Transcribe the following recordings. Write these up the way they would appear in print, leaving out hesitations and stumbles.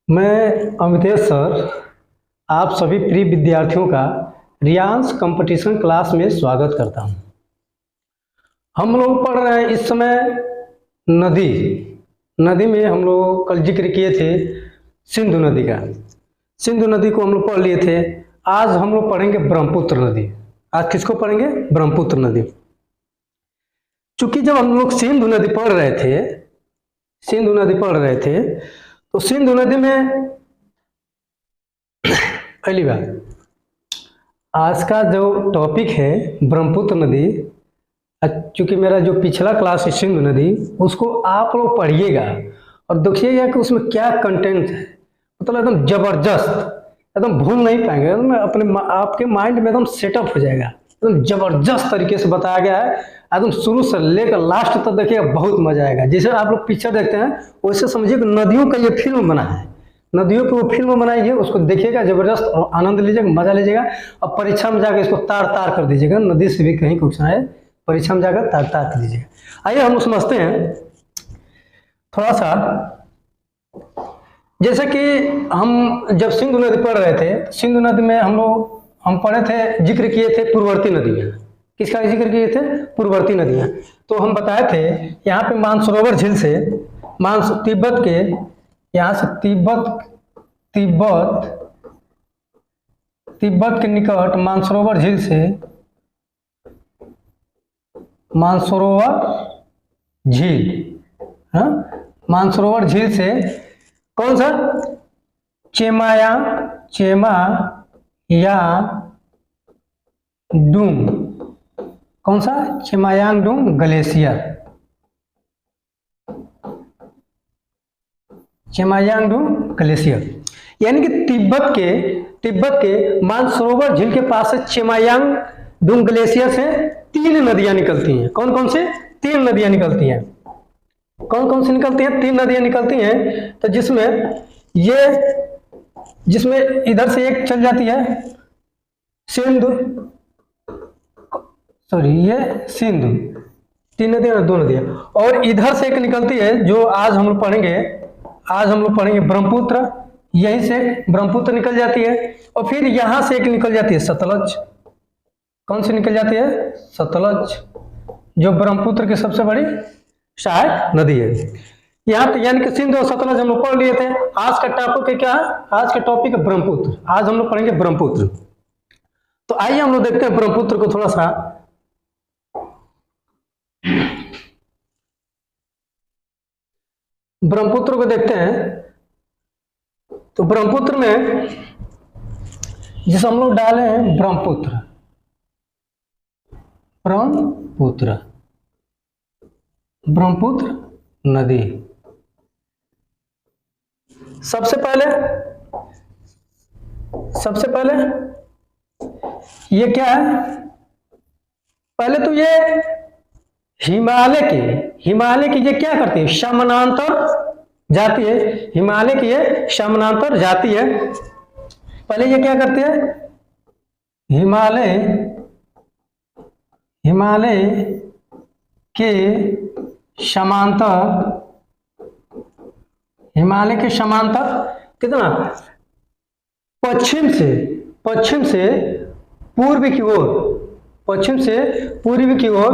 मैं अमितेश सर आप सभी प्रिय विद्यार्थियों का रियांस कंपटीशन क्लास में स्वागत करता हूं। हम लोग पढ़ रहे हैं इस समय नदी नदी में हम लोग कल जिक्र किए थे सिंधु नदी का। सिंधु नदी को हम लोग पढ़ लिए थे। आज हम लोग पढ़ेंगे ब्रह्मपुत्र नदी। आज किसको पढ़ेंगे? ब्रह्मपुत्र नदी। चूंकि जब हम लोग सिंधु नदी पढ़ रहे थे तो सिंधु नदी में पहली बात आज का जो टॉपिक है ब्रह्मपुत्र नदी, चूंकि मेरा जो पिछला क्लास है सिंधु नदी उसको आप लोग पढ़िएगा और देखिएगा कि उसमें क्या कंटेंट है। मतलब एकदम जबरदस्त, एकदम भूल नहीं पाएंगे, एकदम आपके माइंड में एकदम सेटअप हो जाएगा। एकदम जबरदस्त तरीके से बताया गया है, एकदम शुरू से लेकर लास्ट तक देखिएगा, बहुत मजा आएगा। जैसे आप लोग पिक्चर देखते हैं वैसे समझिए कि नदियों का ये फिल्म बना है, नदियों की वो फिल्म बनाई है, उसको देखिएगा, जबरदस्त और आनंद लीजिएगा, मजा लीजिएगा। और परीक्षा में जाकर इसको तार तार कर दीजिएगा। नदी से भी कहीं क्वेश्चन आए परीक्षा में जाकर तार तार कर दीजिएगा। आइए हम समझते हैं थोड़ा सा। जैसे कि हम जब सिंधु नदी पढ़ रहे थे, सिंधु नदी में हम पढ़े थे, जिक्र किए थे पूर्ववर्ती नदियाँ। किसका जिक्र किए थे? पूर्ववर्ती नदियाँ। तो हम बताए थे यहाँ पे मानसरोवर झील से तिब्बत के, यहाँ से तिब्बत के निकट मानसरोवर झील से, मानसरोवर झील से कौन सा? चेमायांगडुंग। कौन सा? चेमायांगडुंग ग्लेशियर। चेमायांगडुंग ग्लेशियर यानी कि तिब्बत के मानसरोवर झील के पास से चेमायांगडुंग ग्लेशियर से 3 नदियां निकलती हैं। कौन कौन से? 3 नदियां निकलती हैं। कौन कौन सी निकलती हैं? 3 नदियां निकलती हैं। तो जिसमें इधर से एक चल जाती है सिंधु, ये सिंधु, 3 नदियां, 2 नदियां, और इधर से एक निकलती है जो आज हम लोग पढ़ेंगे ब्रह्मपुत्र। यहीं से ब्रह्मपुत्र निकल जाती है। और फिर यहां से एक निकल जाती है सतलज। कौन सी निकल जाती है? सतलज, जो ब्रह्मपुत्र की सबसे बड़ी सहायक नदी है। यहाँ पे यानी कि सिंधु और सतलज हम लोग पढ़ लिए थे। आज का टॉपिक क्या है? आज का टॉपिक है ब्रह्मपुत्र। आज हम लोग पढ़ेंगे ब्रह्मपुत्र। तो आइए हम लोग देखते हैं ब्रह्मपुत्र को थोड़ा सा। ब्रह्मपुत्र को देखते हैं। तो ब्रह्मपुत्र में जिसे हम लोग डाले हैं ब्रह्मपुत्र नदी। सबसे पहले ये क्या है? पहले तो ये हिमालय की ये क्या करती है? समानांतर जाती है। हिमालय की ये समानांतर जाती है। पहले ये क्या करती है? हिमालय के समांतर कितना? पश्चिम से पूर्व की ओर, पश्चिम से पूर्व की ओर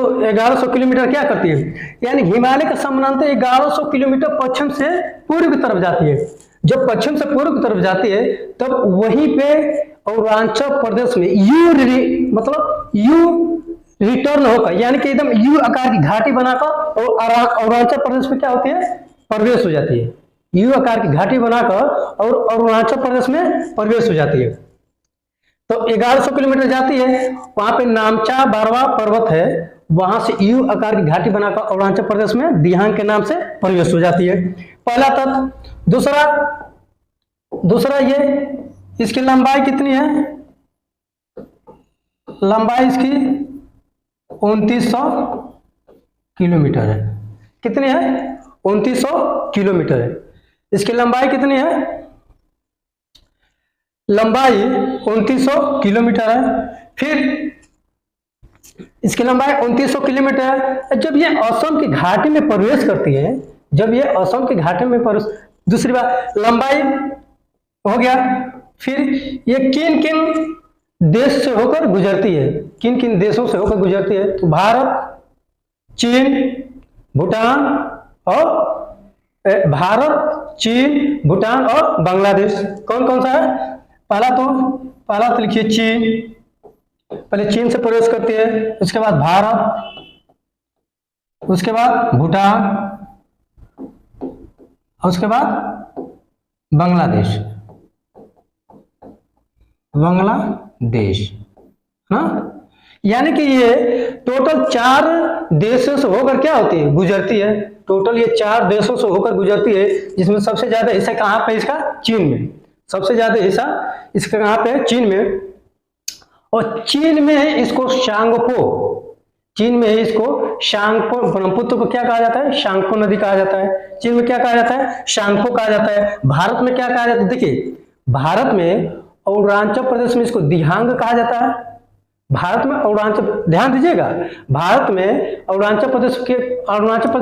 1100 किलोमीटर क्या करती है? यानी हिमालय का समानांतर 1100 किलोमीटर पश्चिम से पूर्व की तरफ जाती है। जब पश्चिम से पूर्व की तरफ जाती है तब वहीं पे अरुणाचल प्रदेश में यू रिटर्न होकर, यानी कि एकदम यू आकार की घाटी बनाकर और अरुणाचल प्रदेश में क्या होती है? प्रवेश हो जाती है। यू आकार की घाटी बनाकर और अरुणाचल प्रदेश में प्रवेश हो जाती है। तो 1100 किलोमीटर जाती है। वहां पे नामचा बारवा पर्वत है, वहां से यू आकार की घाटी बनाकर अरुणाचल प्रदेश में दिहांग के नाम से प्रवेश हो जाती है। पहला तत्व। दूसरा ये इसकी लंबाई कितनी है? लंबाई इसकी 2900 किलोमीटर है। कितनी है? 2900 किलोमीटर है। इसकी लंबाई कितनी है? लंबाई 2900 किलोमीटर है। फिर इसकी लंबाई 2900 किलोमीटर है। जब ये असम की घाटी में प्रवेश करती है, जब ये असम की घाटी में प्रवेश, दूसरी बात लंबाई हो गया। फिर ये किन किन देश से होकर गुजरती है, किन किन देशों से होकर गुजरती है? तो भारत, चीन, भूटान और भारत, चीन, भूटान और बांग्लादेश। कौन कौन सा है? पहला तो लिखिए चीन, पहले चीन से प्रवेश करती है, उसके बाद भारत, उसके बाद भूटान, उसके बाद बांग्लादेश, हाँ। यानी कि ये टोटल 4 देशों से होकर क्या होती है? गुजरती है। टोटल ये 4 देशों से होकर गुजरती है, जिसमें सबसे ज्यादा हिस्सा कहाँ पे इसका? चीन में। सबसे ज्यादा हिस्सा इसका कहाँ पे है? चीन में। और चीन में इसको शांगपो, ब्रह्मपुत्र को क्या कहा जाता है? शांगपो नदी कहा जाता है। चीन में क्या कहा जाता है? शांगपो कहा जाता है। भारत में क्या कहा जाता है? देखिए, भारत में अरुणाचल प्रदेश में इसको दिहांग कहा जाता है। भारत में अरुणाचल, ध्यान दीजिएगा, भारत में अरुणाचल प्रदेश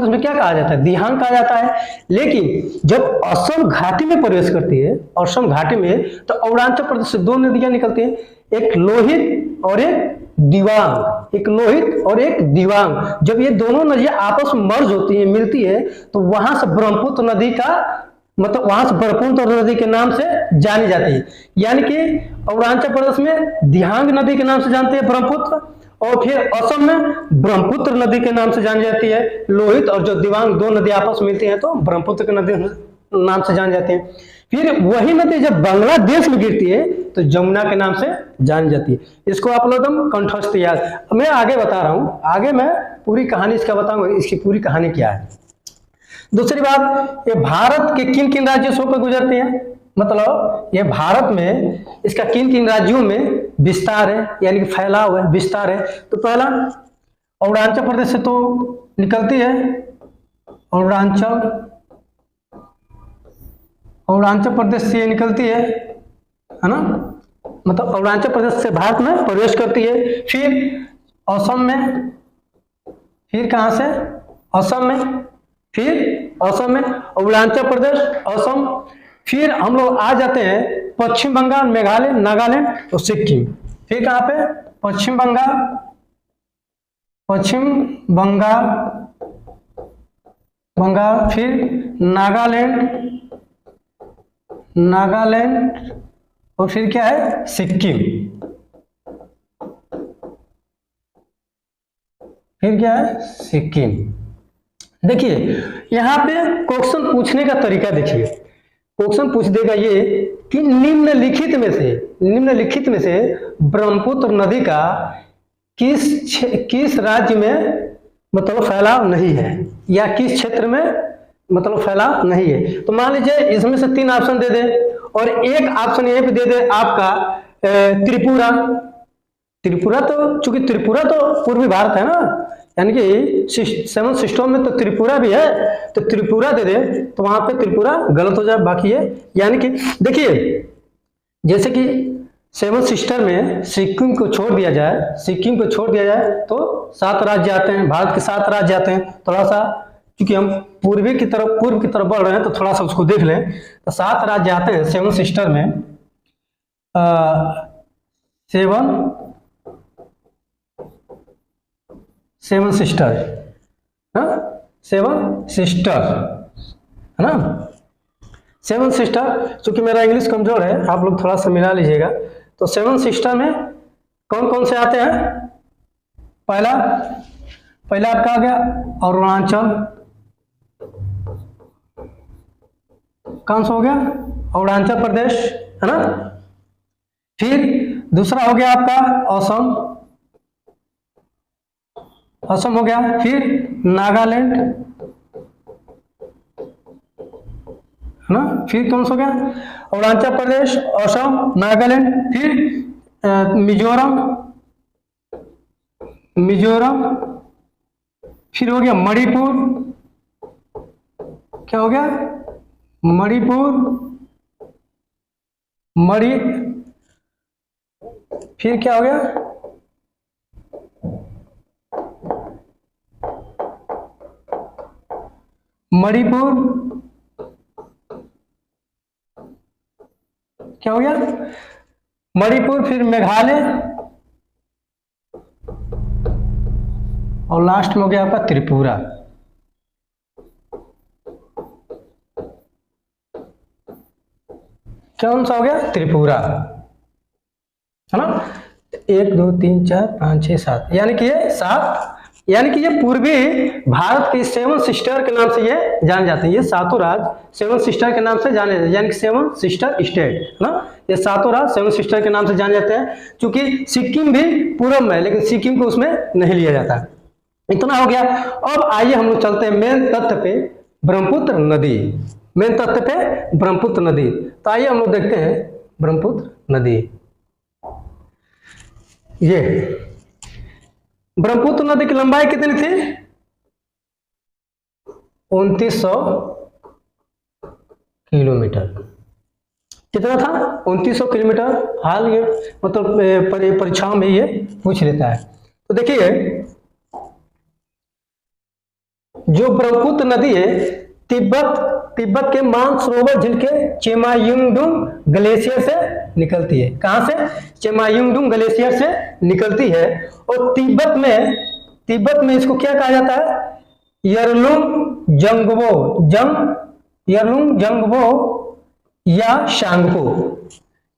में क्या कहा जाता है? दिहांग कहा जाता है। लेकिन जब असम घाटी में प्रवेश करती है, असम घाटी में, तो अरुणाचल प्रदेश से 2 नदियां निकलती हैं, एक लोहित और एक दिवांग। एक लोहित और एक दिवांग। जब ये दोनों नदियां आपस में मर्ज होती है, मिलती है, तो वहां से ब्रह्मपुत्र नदी का मतलब वहां से ब्रह्मपुत्र नदी के नाम से जानी जाती है। यानी कि अरुणाचल प्रदेश में दिहांग नदी के नाम से जानते हैं ब्रह्मपुत्र, और फिर असम में ब्रह्मपुत्र नदी के नाम से जानी जाती है लोहित, और जो दिवांग 2 नदी आपस में मिलती हैं तो ब्रह्मपुत्र की नदी नाम से जानी जाती है। फिर वही नदी जब बांग्लादेश में गिरती है तो जमुना के नाम से जानी जाती है। इसको आप लोग एकदम कंठस्थ याद। मैं आगे बता रहा हूं, आगे मैं पूरी कहानी इसका बताऊंगा, इसकी पूरी कहानी क्या है। दूसरी बात, ये भारत के किन किन राज्यों से होकर गुजरती है? मतलब ये भारत में इसका किन किन राज्यों में विस्तार है, यानी कि फैलाव है, विस्तार है। तो पहला अरुणाचल प्रदेश से तो निकलती है, अरुणाचल प्रदेश से ये निकलती है ना, मतलब अरुणाचल प्रदेश से भारत में प्रवेश करती है। फिर असम में, फिर कहां से? असम में, फिर असम में, अरुणाचल प्रदेश, असम। फिर हम लोग आ जाते हैं पश्चिम बंगाल, मेघालय, नागालैंड और सिक्किम। फिर कहां पे? पश्चिम बंगाल, फिर नागालैंड और फिर क्या है? सिक्किम। फिर क्या है? सिक्किम। देखिए यहां पे क्वेश्चन पूछने का तरीका देखिए, क्वेश्चन पूछ देगा ये कि निम्नलिखित में से ब्रह्मपुत्र नदी का किस राज्य में मतलब फैलाव नहीं है, या किस क्षेत्र में मतलब फैलाव नहीं है। तो मान लीजिए इसमें से 3 ऑप्शन दे दे, और एक ऑप्शन ये भी दे दे आपका त्रिपुरा। तो चूंकि त्रिपुरा तो पूर्वी भारत है ना, यानी कि 7 सिस्टम में तो त्रिपुरा भी है, तो त्रिपुरा दे दे, तो वहां पे त्रिपुरा गलत हो जाए। बाकी है, यानी कि देखिए जैसे कि 7 सिस्टर में सिक्किम को छोड़ दिया जाए तो 7 राज्य आते हैं, भारत के 7 राज्य आते हैं। थोड़ा सा क्योंकि हम पूर्व की तरफ बढ़ रहे हैं, तो थोड़ा सा उसको देख लें। तो 7 राज्य आते हैं 7 सिस्टर में, 7 सिस्टर, हाँ 7 सिस्टर है ना, 7 सिस्टर। चूंकि मेरा इंग्लिश कमजोर है, आप लोग थोड़ा सा मिला लीजिएगा। तो 7 सिस्टर में कौन कौन से आते हैं? पहला आपका आ गया अरुणाचल, कौन सा हो गया? अरुणाचल प्रदेश है ना। फिर दूसरा हो गया आपका असम हो गया। फिर नागालैंड है ना। फिर कौन सा हो गया? अरुणाचल प्रदेश, असम, नागालैंड। फिर मिजोरम। फिर हो गया मणिपुर, क्या हो गया? मणिपुर, मणि, फिर क्या हो गया, मणिपुर, क्या हो गया, मणिपुर, फिर मेघालय, और लास्ट में हो गया आपका त्रिपुरा। कौन सा हो गया, त्रिपुरा, है ना। 1 2 3 4 5 6 7, यानी कि ये 7, यानी कि ये पूर्वी भारत की 7 सिस्टर के नाम से ये जाने जाते हैं। ये सातों राज्य 7 सिस्टर के नाम से जाने जाते हैं, यानी कि 7 सिस्टर स्टेट, है ना। ये सातों राज्य 7 सिस्टर के नाम से जाने जाते हैं। क्योंकि सिक्किम भी पूरब में है, लेकिन सिक्किम को उसमें नहीं लिया जाता। इतना हो गया। अब आइए हम लोग चलते हैं मेन तथ्य पे, ब्रह्मपुत्र नदी। मेन तथ्य पे ब्रह्मपुत्र नदी। तो आइए हम लोग देखते हैं ब्रह्मपुत्र नदी। ये ब्रह्मपुत्र नदी की लंबाई कितनी थी, 2900 किलोमीटर। कितना था, 2900 किलोमीटर। हाल ये मतलब परीक्षाओं में ये पूछ लेता है। तो देखिए जो ब्रह्मपुत्र नदी है, तिब्बत के मानसरोवर झील के चेमायुंगडुंग ग्लेशियर से निकलती है। कहां से, चेमायुंगडुंग ग्लेशियर से निकलती है। और तिब्बत में इसको क्या कहा जाता है, यरलुंग जंगबो या शांगपो।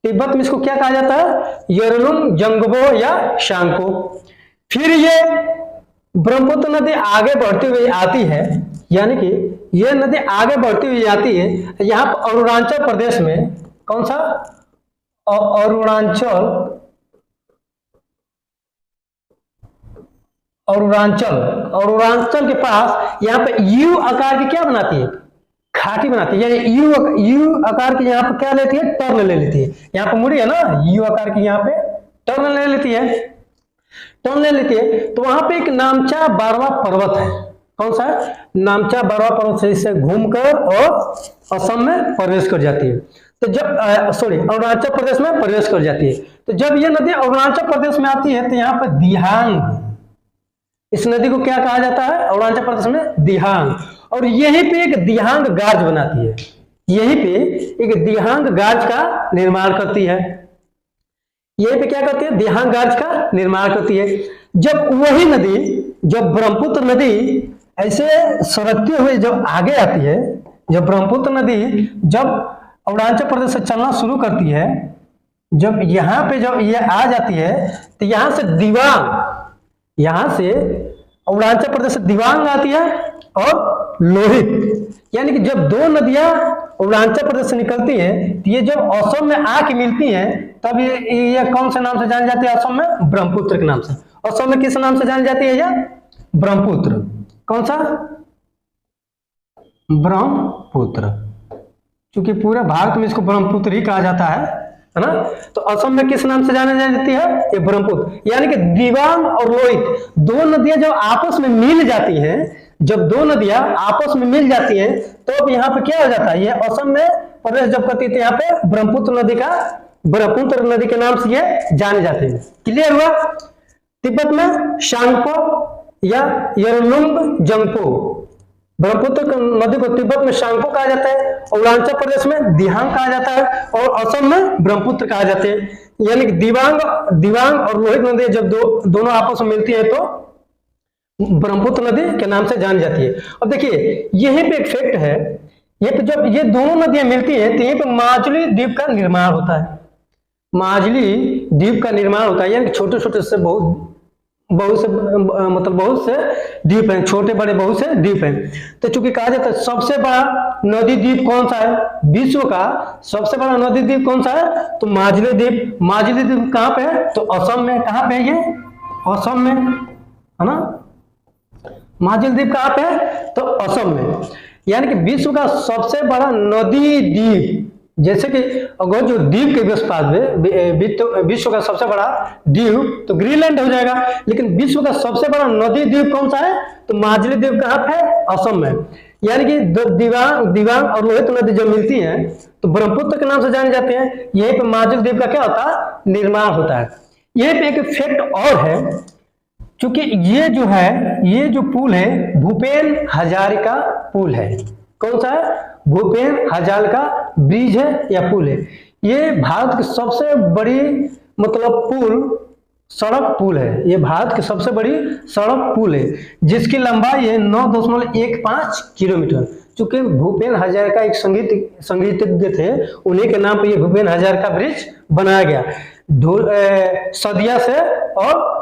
तिब्बत में इसको क्या कहा जाता है, यरलुंग जंगबो या शांगपो। फिर ये ब्रह्मपुत्र नदी आगे बढ़ती हुई आती है, यानी कि यह नदी आगे बढ़ती हुई आती है यहाँ पर अरुणाचल प्रदेश में। कौन सा, अरुणाचल के पास यहाँ पे यू आकार की क्या बनाती है, घाटी बनाती है। यानी यू आकार की यहाँ पे क्या लेती है, टर्न ले लेती है। यहाँ पे मुड़ी है ना, यू आकार की यहाँ पे टर्न ले लेती है। तो वहां पे एक नामचा बारवा पर्वत है। कौन सा है, नामचा बारवा पर्वत से इसे घूमकर और असम में प्रवेश कर जाती है। तो जब अरुणाचल प्रदेश में प्रवेश कर जाती है। तो जब ये नदी अरुणाचल प्रदेश में आती है तो यहाँ पर दिहांग, इस नदी को क्या कहा जाता है, अरुणाचल प्रदेश में दिहांग। और यहीं पे एक दिहांग गार्ज बनाती है, यहीं पे एक दिहांग गार्ज का निर्माण करती है। यहीं पे क्या करती है, दिहांग गार्ज का निर्माण करती है। जब वही नदी, जब ब्रह्मपुत्र नदी ऐसे सरकते हुए जब आगे आती है, जब ब्रह्मपुत्र नदी जब अरुणाचल प्रदेश से चलना शुरू करती है, जब यहाँ पे जब ये आ जाती है तो यहाँ से दिवांग, यहाँ से अरुणाचल प्रदेश से दिवांग आती है और लोहित। यानी कि जब दो नदियां अरुणाचल प्रदेश से निकलती हैं तो ये जब असम में आके मिलती हैं तब ये कौन से नाम से जानी जाती है, असम में ब्रह्मपुत्र के नाम से। असम में किस नाम से जानी जाती है, यह ब्रह्मपुत्र। कौन सा, ब्रह्मपुत्र। क्योंकि पूरे भारत में इसको ब्रह्मपुत्र ही कहा जाता है ना। तो असम में किस नाम से जानी जाती है, ये ब्रह्मपुत्र। यानी कि दिवांग और लोहित दो नदियां जब आपस में मिल जाती हैं, जब दो नदियां आपस में मिल जाती हैं तो यहाँ पे क्या हो जाता है, ये असम में प्रवेश जब करती है यहाँ पे ब्रह्मपुत्र नदी के नाम से ये जाने जाते हैं। क्लियर हुआ। तिब्बत में शांगपो या यरलुंग जंगपो, ब्रह्मपुत्र नदी को तिब्बत में शांगपो कहा जाता है, अरुणाचल प्रदेश में दिहांग कहा जाता है और असम में ब्रह्मपुत्र कहा जाते हैं। यानी कि दिवांग और लोहित नदी जब दोनों आपस में मिलती है तो ब्रह्मपुत्र नदी के नाम से जानी जाती है। अब देखिए यहीं पे एक फैक्ट है, ये पे जब ये दोनों नदियां मिलती हैं तो यहीं पे माजुली द्वीप का निर्माण होता है। माजुली द्वीप का निर्माण होता है, यानी छोटे छोटे से बहुत से द्वीप हैं, छोटे बड़े बहुत से द्वीप हैं। तो चूंकि कहा जाता है सबसे बड़ा नदी द्वीप कौन सा है, विश्व का सबसे बड़ा नदी द्वीप कौन सा है, तो माजुली द्वीप। माजुली द्वीप कहाँ पे है, तो असम में। कहाँ पे है ये, असम में, है ना। माजुली द्वीप कहाँ पे है, तो असम में। यानी कि विश्व का सबसे बड़ा नदी द्वीप, जैसे कि अगर जो द्वीप के पास में विश्व का सबसे बड़ा द्वीप तो ग्रीनलैंड हो जाएगा, लेकिन विश्व का सबसे बड़ा नदी द्वीप कौन सा है, तो माजुली द्वीप कहाँ पे है, असम में। यानी कि दिबांग दिबांग और लोहित नदी जब मिलती हैं तो ब्रह्मपुत्र के नाम से जाने जाते हैं। यहीं पे माजुल द्वीप का क्या होता है, निर्माण होता है। यहीं पे एक फैक्ट और है, क्योंकि ये जो है, ये जो पुल है भूपेन हजारिका पुल है। कौन सा है, भूपेन हजारिका ब्रिज है या पुल है। ये भारत की सबसे बड़ी मतलब पुल, सड़क पुल है। ये भारत की सबसे बड़ी सड़क पुल है, जिसकी लंबाई है 9.15 किलोमीटर। चूंकि भूपेन हजारिका एक संगीतज्ञ थे, उन्हीं के नाम पर ये भूपेन हजारिका ब्रिज बनाया गया। सदिया से और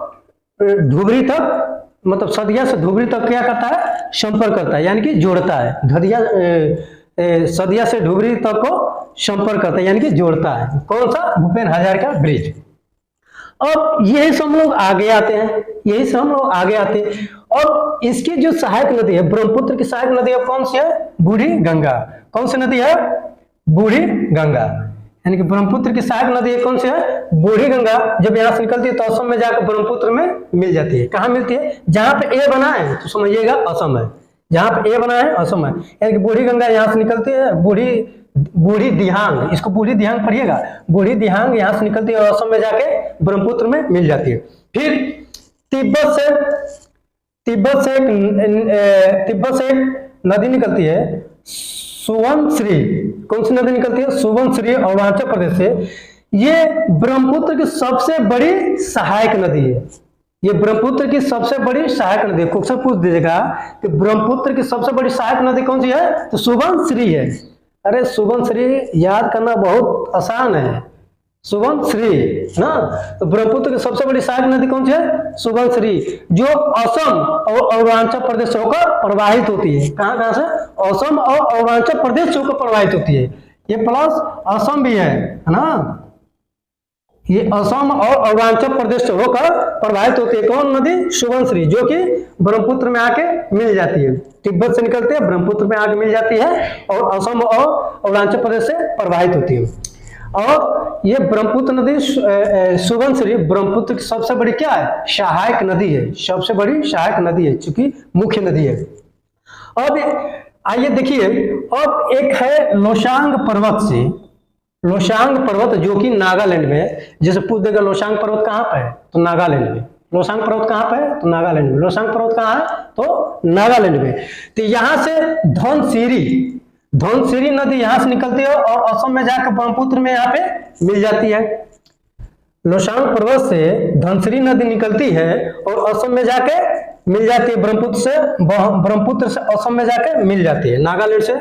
धुबरी तक, मतलब सदिया से धुबरी तक क्या करता है, संपर्क करता है, यानी कि जोड़ता है। सदिया से धुबरी तक को संपर्क करता है, यानी कि जोड़ता है। कौन सा, भूपेन हजारिका ब्रिज। अब यही से हम लोग आगे आते हैं, यही से हम लोग आगे आते हैं। और इसकी जो सहायक नदी है, ब्रह्मपुत्र की सहायक नदी है कौन सी है, बूढ़ी गंगा। कौन सी नदी है, बूढ़ी गंगा। यानी कि ब्रह्मपुत्र की सहायक नदी कौन सी है, बूढ़ी गंगा। जब यहाँ से निकलती है तो असम में जाकर ब्रह्मपुत्र में मिल जाती है। कहाँ मिलती है, जहां पे ए बना है तो समझिएगा असम है, जहां पे ए बना है असम है। यानी कि बूढ़ी गंगा यहाँ से निकलती है, बूढ़ी दिहांग, इसको बूढ़ी दिहांग पढ़िएगा। बूढ़ी दिहांग यहाँ से निकलती है और असम में जाके ब्रह्मपुत्र में मिल जाती है। फिर तिब्बत से एक नदी निकलती है, सुवनश्री। कौन सी नदी निकलती है, सुवनश्री, अरुणाचल प्रदेश से। ये ब्रह्मपुत्र की सबसे बड़ी सहायक नदी है। ये ब्रह्मपुत्र की सबसे बड़ी सहायक नदी। क्वेश्चन पूछ दीजिएगा कि ब्रह्मपुत्र की सबसे बड़ी सहायक नदी कौन सी है, तो सुवनश्री है। अरे सुवनश्री याद करना बहुत आसान है, सुवनश्री ना। तो ब्रह्मपुत्र की सबसे बड़ी सहायक नदी कौन सी है, सुवनश्री, जो असम और अरुणाचल प्रदेश से होकर प्रवाहित होती है। कहां से, असम और अरुणाचल प्रदेश से होकर प्रवाहित होती है। ये प्लस असम भी है ना, ये असम और अरुणाचल प्रदेश से होकर प्रवाहित होती है। कौन नदी, सुवनश्री, जो कि ब्रह्मपुत्र में आके मिल जाती है। तिब्बत से निकलते हैं, ब्रह्मपुत्र में आके मिल जाती है और असम और अरुणाचल प्रदेश से प्रवाहित होती है। और ये ब्रह्मपुत्र नदी, सुवनश्री ब्रह्मपुत्र की सबसे बड़ी क्या है, सहायक नदी है, सबसे बड़ी सहायक नदी है, चूंकि मुख्य नदी है। अब आइए देखिए, अब एक है लोसांग पर्वत से, लोसांग पर्वत जो कि नागालैंड में है। जैसे पूछ देगा लोसांग पर्वत कहाँ पे है, तो नागालैंड में। लोसांग पर्वत कहाँ पे है, तो नागालैंड में। लोसांग पर्वत कहाँ है, तो नागालैंड में। तो यहाँ से धनसिरी नदी यहाँ से निकलती है और असम में जाकर ब्रह्मपुत्र में यहाँ पे मिल जाती है। लोसांग पर्वत से धनसिरी नदी निकलती है और असम में जाके मिल जाती है। ब्रह्मपुत्र से असम में जाके मिल जाती है, नागालैंड से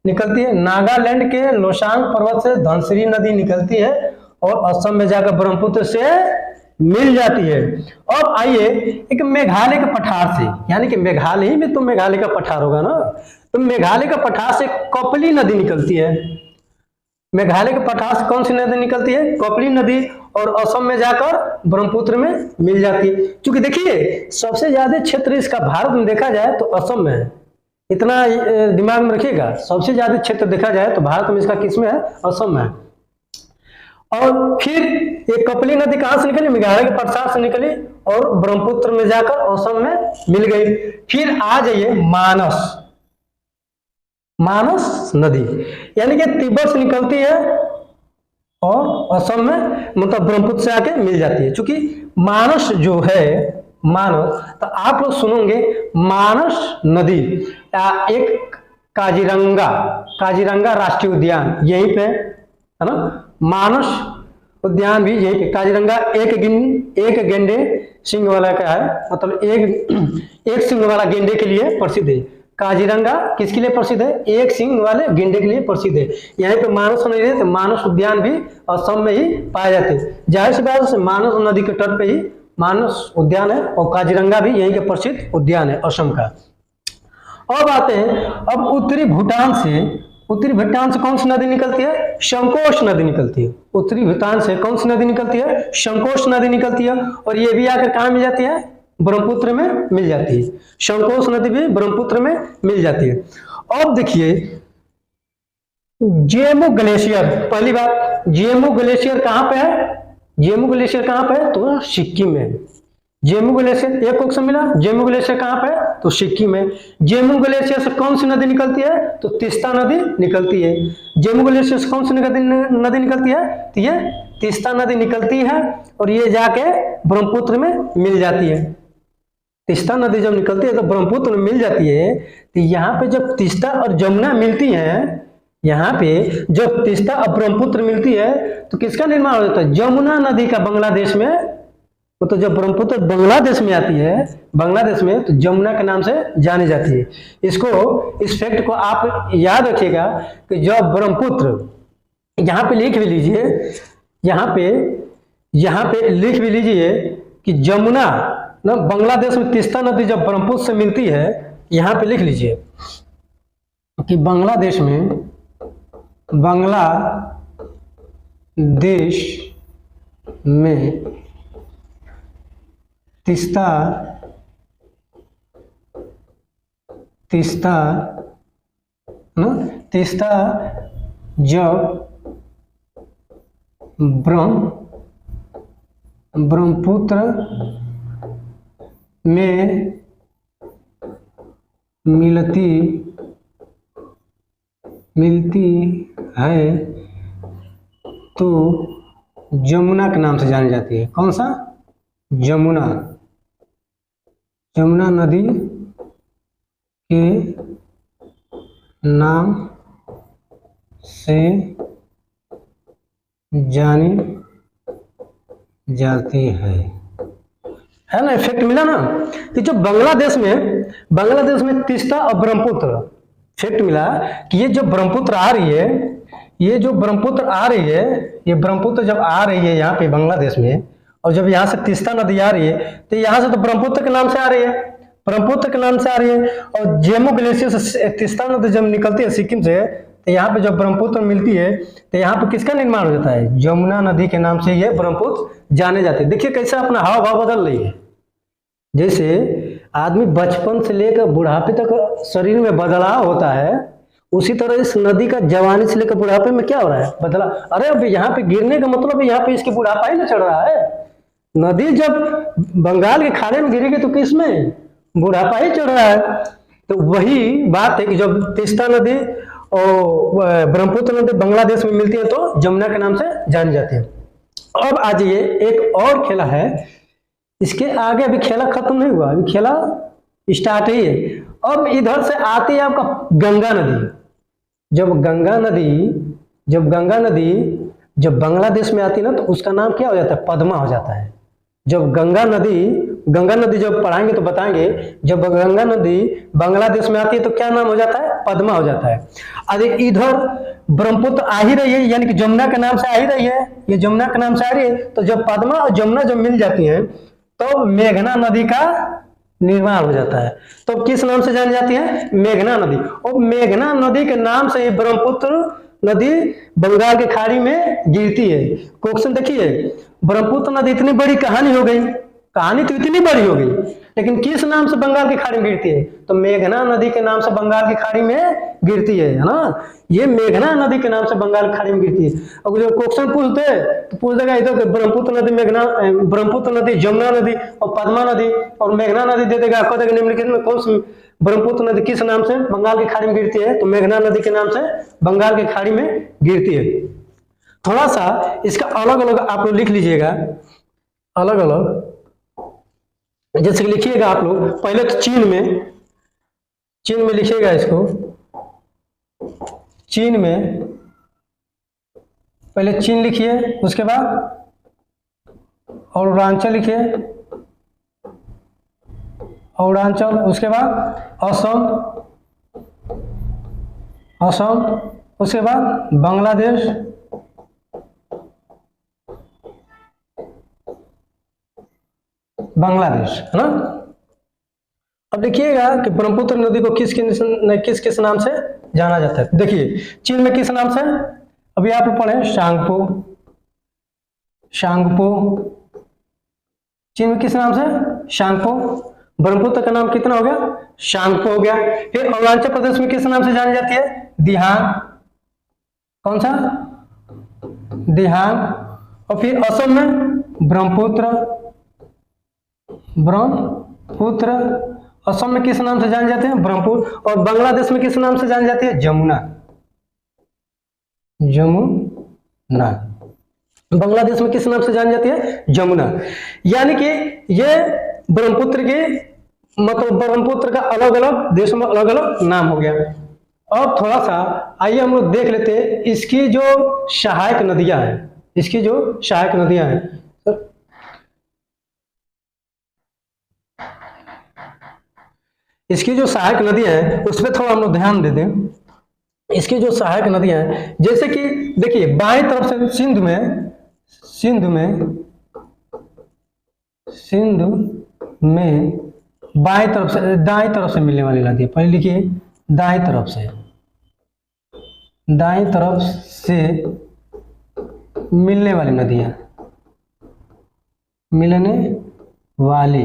निकलती है। नागालैंड के लोसांग पर्वत से धनसिरी नदी निकलती है और असम में जाकर ब्रह्मपुत्र से मिल जाती है। अब आइए एक मेघालय के पठार से, यानी कि मेघालय ही में तो मेघालय का पठार होगा ना, तो मेघालय के पठार से कपिली नदी निकलती है। मेघालय के पठार से कौन सी नदी निकलती है, कपिली नदी, और असम में जाकर ब्रह्मपुत्र में मिल जाती है। क्योंकि देखिए सबसे ज्यादा क्षेत्र इसका भारत में देखा जाए तो असम में है, इतना दिमाग में रखिएगा। सबसे ज्यादा क्षेत्र देखा जाए तो भारत में इसका किस में है, असम में है। और फिर ये कपिली नदी कहां से निकली, मेघालय के पठार से निकली और ब्रह्मपुत्र में जाकर असम में मिल गई। फिर आ जाइए मानस नदी, यानी कि तिब्बत से निकलती है और असम में मतलब ब्रह्मपुत्र से आके मिल जाती है। क्योंकि मानस जो है, मानस, तो आप लोग सुनोगे मानस नदी एक काजीरंगा राष्ट्रीय उद्यान यहीं पे है ना, मानस उद्यान भी यहीं पे। काजीरंगा एक गेंडे सिंह वाला का है, मतलब एक सिंह वाला गेंडे के लिए प्रसिद्ध है। काजीरंगा किसके लिए प्रसिद्ध है, एक सिंह वाले गेंडे के लिए प्रसिद्ध है। यहाँ पे मानस नदी है तो मानस उद्यान भी असम में ही पाए जाते हैं। जाहिर सी बात है मानस नदी के तट पे ही मानस उद्यान है और काजीरंगा भी यहीं के प्रसिद्ध उद्यान है असम का। अब आते हैं, अब उत्तरी भूटान से कौन सी नदी निकलती है, संकोश नदी निकलती है। उत्तरी भूटान से कौन सी नदी निकलती है, संकोश नदी निकलती है। और ये भी आकर कहाँ मिल जाती है, ब्रह्मपुत्र में मिल जाती है। संकोश नदी भी ब्रह्मपुत्र में मिल जाती है। अब देखिए जेमू ग्लेशियर, पहली बात जेमू ग्लेशियर कहाँ पे है, जेमू ग्लेशियर कहाँ पे है, तो सिक्किम में। जेमू ग्लेशियर, एक क्वेश्चन मिला। जेमू ग्लेशियर कहाँ पे है? तो सिक्किम में। जेमू ग्लेशियर से कौन सी नदी निकलती है? तो तीस्ता नदी निकलती है। जेमू ग्लेशियर से कौन सी नदी निकलती है? तो ये तीस्ता नदी निकलती है और ये जाके ब्रह्मपुत्र में मिल जाती है। तीस्ता नदी जब निकलती है तो ब्रह्मपुत्र में मिल जाती है। तो यहाँ पे जब तीस्ता और जमुना मिलती है, यहाँ पे जब तीस्ता और ब्रह्मपुत्र मिलती है तो किसका निर्माण हो जाता है? जमुना नदी का। बांग्लादेश में वो तो जब ब्रह्मपुत्र बांग्लादेश में आती है, बांग्लादेश में, तो जमुना के नाम से जानी जाती है। इस फैक्ट को आप याद रखिएगा कि जब ब्रह्मपुत्र, यहाँ पे लिख भी लीजिए, यहाँ पे लिख भी लीजिए कि जमुना ना, बांग्लादेश में तीस्ता नदी जब ब्रह्मपुत्र से मिलती है, यहाँ पे लिख लीजिए कि बांग्लादेश में तीस्ता जब ब्रह्मपुत्र में मिलती है तो जमुना के नाम से जानी जाती है। कौन सा? जमुना नदी के नाम से जानी जाती है ना। इफेक्ट मिला ना कि जो बांग्लादेश में तीस्ता और ब्रह्मपुत्र, इफेक्ट मिला कि ये जो ब्रह्मपुत्र आ रही है, ये ब्रह्मपुत्र जब आ रही है यहाँ पे बांग्लादेश में, और जब यहाँ से तीस्ता नदी आ रही है तो यहाँ से तो ब्रह्मपुत्र के नाम से आ रही है, और जेमू ग्लेशियर से तीस्ता नदी जब निकलती है सिक्किम से, तो यहाँ पे जब ब्रह्मपुत्र मिलती है तो यहाँ पे किसका निर्माण हो जाता है? जमुना नदी के नाम से ये ब्रह्मपुत्र जाने जाते हैं। देखिए कैसे अपना हाव भाव बदल रही है। जैसे आदमी बचपन से लेकर बुढ़ापे तक शरीर में बदलाव होता है, उसी तरह इस नदी का जवानी से लेकर बुढ़ापे में क्या हो रहा है? बदला। अरे अब यहाँ पे गिरने का मतलब यहाँ पे इसकी बुढ़ापा ही ना चढ़ रहा है। नदी जब बंगाल के खाड़ी में गिरेगी तो किसमें? बुढ़ापा ही चढ़ रहा है। तो वही बात है कि जब तीस्ता नदी और ब्रह्मपुत्र नदी बांग्लादेश में मिलती है तो जमुना के नाम से जानी जाती है। अब आज ये एक और खेला है, इसके आगे अभी खेला खत्म नहीं हुआ, अभी खेला स्टार्ट ही है। अब इधर से आती है आपका गंगा नदी। जब गंगा नदी जब बांग्लादेश में आती है ना तो उसका नाम क्या हो जाता है? पद्मा हो जाता है। जब गंगा नदी जब पढ़ाएंगे तो बताएंगे, जब गंगा नदी बांग्लादेश में आती है तो क्या नाम हो जाता है? पद्मा हो जाता है। अरे इधर ब्रह्मपुत्र आ ही रही है, यानी कि जमुना के नाम से आ ही रही है, ये जमुना के नाम से आ रही है, तो जब पद्मा और जमुना जब मिल जाती है तो मेघना नदी का निर्माण हो जाता है। तो किस नाम से जानी जाती है? मेघना नदी। और मेघना नदी के नाम से ही ब्रह्मपुत्र नदी बंगाल की खाड़ी में गिरती है। क्वेश्चन देखिए, ब्रह्मपुत्र नदी इतनी बड़ी कहानी हो गई, कहानी तो इतनी बड़ी हो गई, लेकिन किस नाम से बंगाल की खाड़ी में गिरती है? तो मेघना नदी के नाम से बंगाल की खाड़ी में गिरती है ना। ये मेघना नदी के नाम से बंगाल की खाड़ी में गिरती है। अब जो क्वेश्चन पूछते तो पूछ देगा इधर ब्रह्मपुत्र नदी, जमुना नदी और पद्मा नदी और मेघना नदी दे देगा, कह देगा निम्नलिखित में कौन सी ब्रह्मपुत्र नदी किस नाम से बंगाल की खाड़ी में गिरती है? तो मेघना नदी के नाम से बंगाल की खाड़ी में गिरती है। थोड़ा सा इसका अलग अलग आप लोग लिख लीजिएगा, अलग अलग जैसे लिखिएगा आप लोग। पहले तो चीन में लिखिएगा इसको। चीन में पहले चीन लिखिए, उसके बाद अरुणाचल लिखिए, अरुणाचल, उसके बाद असम, उसके बाद बांग्लादेश, है ना। अब देखिएगा कि ब्रह्मपुत्र नदी को किस किस नाम से जाना जाता है। देखिए चीन में किस नाम से, अभी आप पढ़े शांगपो। चीन में किस नाम से? शांगपो। ब्रह्मपुत्र का नाम कितना हो गया? शांगपो हो गया। फिर अरुणाचल प्रदेश में किस नाम से जानी जाती है? दिहांग। कौन सा? दिहांग। और फिर असम में ब्रह्मपुत्र। ब्रह्मपुत्र। असम में किस नाम से जाने जाते हैं? ब्रह्मपुत्र। और बांग्लादेश में किस नाम से जानी जाती है? जमुना। जमुना। बांग्लादेश में किस नाम से जानी जाती है? जमुना। यानी कि ये ब्रह्मपुत्र के मतलब ब्रह्मपुत्र का अलग अलग देशों में अलग अलग नाम हो गया। अब थोड़ा सा आइए हम लोग देख लेते हैं इसकी जो सहायक नदियां हैं, इसकी जो सहायक नदियां हैं। इसकी जो सहायक नदियां हैं उस पर थोड़ा हम लोग ध्यान दे दें। इसकी जो सहायक नदियां हैं जैसे कि देखिए बाएं तरफ से सिंध में बाएं तरफ से दाएं तरफ से मिलने वाली नदी, पहले लिखिए दाएं तरफ से मिलने वाली नदियां, मिलने वाली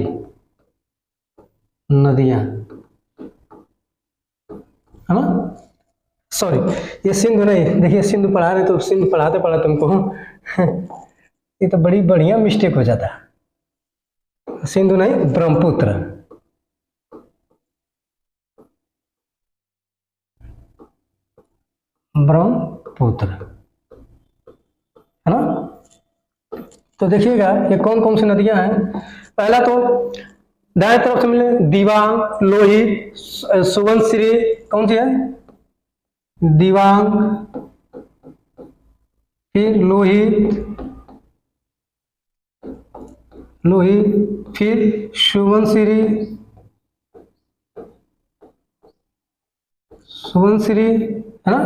नदियां है ना। सॉरी ये सिंधु नहीं, देखिए सिंधु पढ़ा रहे तो सिंधु पढ़ाते पढ़ाते तुमको ये तो बड़ी बढ़िया मिस्टेक हो जाता है। सिंधु नहीं, ब्रह्मपुत्र। ब्रह्मपुत्र है ना। तो देखिएगा ये कौन कौन सी नदियां हैं। पहला तो दाएं तरफ से मिले दिबांग, लोहित, सुबनसिरी। कौन सी है? दिबांग, फिर लोहित, फिर सुबनसिरी है ना।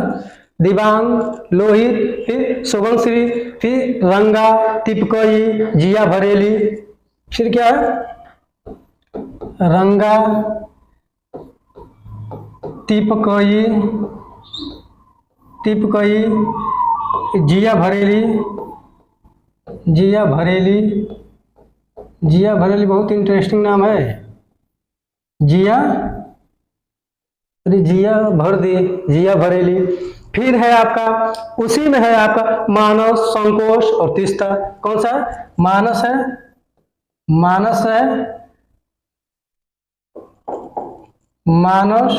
दिबांग, लोहित, फिर सुबनसिरी, फिर रंगा, तिपकोई, जिया भरेली। फिर क्या है? रंगा, तिपकोई, जिया भरेली बहुत इंटरेस्टिंग नाम है। जिया भरेली। फिर है आपका उसी में है आपका मानस, संकोश और तीस्ता। कौन सा? मानस है, मानस,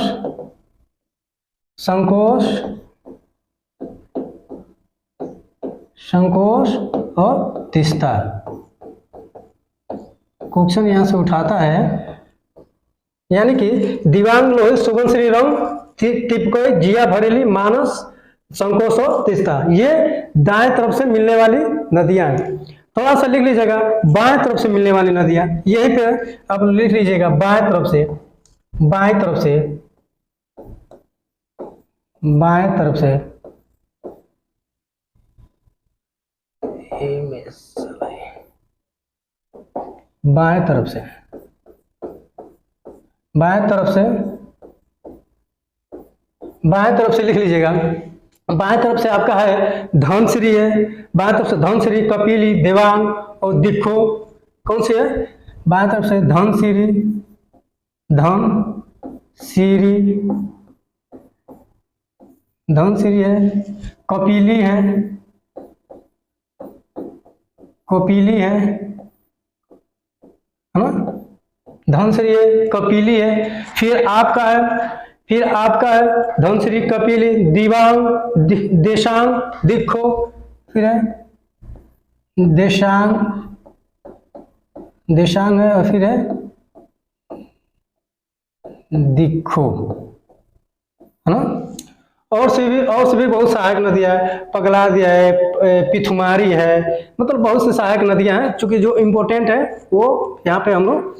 संकोश और तीस्ता। क्वेश्चन यहां से उठाता है, यानी कि दिबांग, लोहित, सुबनसिरी, रंग, तिपकोई, जिया भरेली, मानस, संकोश और तीस्ता, ये दाएं तरफ से मिलने वाली नदियां हैं। थोड़ा सा लिख लीजिएगा बाएं तरफ से मिलने वाली नदियां, यहीं पे आप लिख लीजिएगा बाएं तरफ से बाएं तरफ से लिख लीजिएगा। बाएं तरफ से आपका है धनसिरी है, बाएं तरफ से धनसिरी, कपिली, देवांग और दिखो। कौन सी है? बाएं तरफ से धनसिरी है, कपिली है ना। धनसिरी है, कपिली है। फिर आपका है धनसिरी, कपिली, दिबांग, देशांग, दिखो। फिर है देशांग है और फिर है दिखो है ना। और से भी बहुत सहायक नदियां है, पगला दिया है, पिथुमारी है, मतलब बहुत सी सहायक नदियां हैं। चूंकि जो इम्पोर्टेंट है वो यहाँ पे हम लोग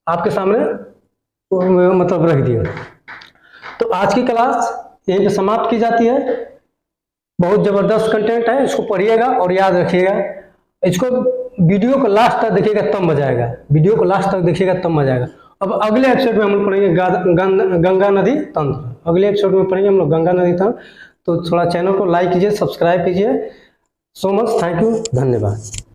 आपके सामने मतलब रख दिए। तो आज की क्लास यहीं पे समाप्त की जाती है। बहुत जबरदस्त कंटेंट है, इसको पढ़िएगा और याद रखिएगा। इसको वीडियो को लास्ट तक देखिएगा तब मजा आएगा। अब अगले एपिसोड में हम लोग पढ़ेंगे गंगा नदी तंत्र। अगले एपिसोड में पढ़ेंगे हम लोग गंगा नदी तंत्र। तो थोड़ा चैनल को लाइक कीजिए, सब्सक्राइब कीजिए। सो मच, थैंक यू, धन्यवाद।